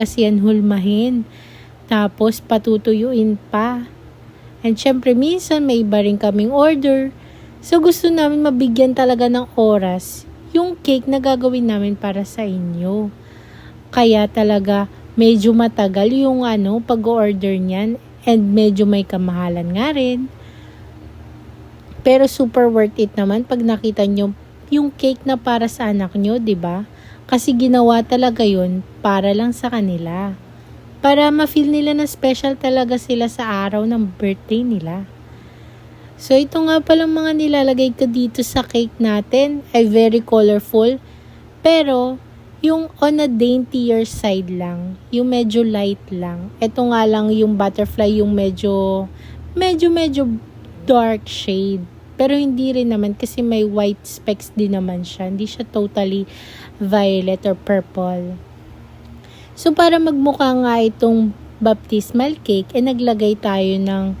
kasi yan hulmahin. Tapos patutuyuin pa. And syempre minsan may iba rin kaming order. So gusto namin mabigyan talaga ng oras yung cake na gagawin namin para sa inyo. Kaya talaga medyo matagal yung pag-order niyan and medyo may kamahalan nga rin. Pero super worth it naman pag nakita nyo yung cake na para sa anak nyo, 'di ba? Kasi ginawa talaga yun para lang sa kanila. Para ma-feel nila na special talaga sila sa araw ng birthday nila. So ito nga palang mga nilalagay ko dito sa cake natin ay very colorful. Pero yung on a daintier side lang, yung medyo light lang. Ito nga lang yung butterfly yung medyo dark shade. Pero hindi rin naman kasi may white specks din naman siya. Hindi siya totally violet or purple. So para magmukha nga itong baptismal cake, naglagay tayo ng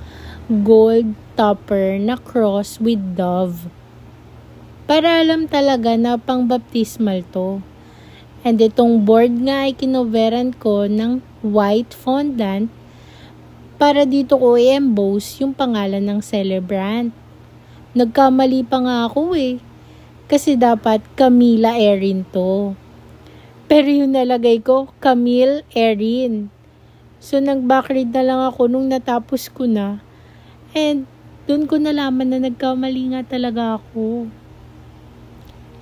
gold topper na cross with dove. Para alam talaga na pang baptismal to. And itong board nga ay kinoveran ko ng white fondant para dito ko i-emboss yung pangalan ng celebrant. Nagkamali pa nga ako kasi dapat Camila Erin to. Pero yung nalagay ko, Camille Erin. So nag-backread na lang ako nung natapos ko na. And dun ko nalaman na nagkamali nga talaga ako.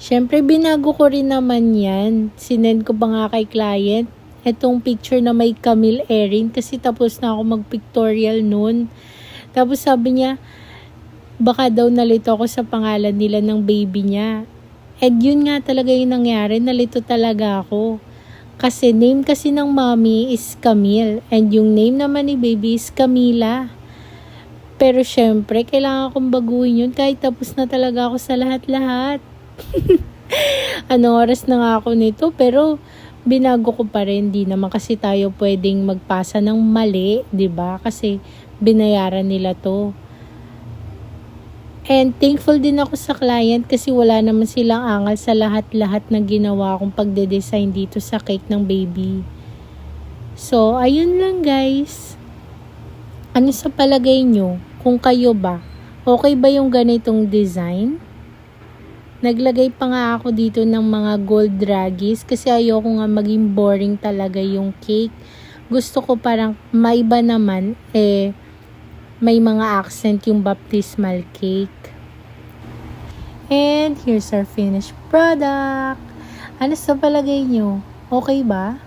Siyempre binago ko rin naman yan. Sinend ko pa nga kay client etong picture na may Camille Erin kasi tapos na ako mag-pictorial noon. Tapos sabi niya, baka daw nalito ako sa pangalan nila ng baby niya. And yun nga talaga yung nangyari, nalito talaga ako. Kasi name kasi ng mommy is Camille and yung name naman ni baby is Camila. Pero syempre, kailangan kong baguhin yun kahit tapos na talaga ako sa lahat-lahat. Anong oras na nga ako nito pero binago ko pa rin. Di naman kasi tayo pwedeng magpasa ng mali, 'di ba? Kasi binayaran nila to. And thankful din ako sa client kasi wala naman silang angal sa lahat-lahat na ginawa kong pagde-design dito sa cake ng baby. So, ayun lang guys. Ano sa palagay nyo? Kung kayo ba, okay ba yung ganitong design? Naglagay pa nga ako dito ng mga gold draggies kasi ayoko nga maging boring talaga yung cake. Gusto ko parang maiba naman may mga accent yung baptismal cake. And here's our finished product. Ano sa palagay nyo? Okay ba?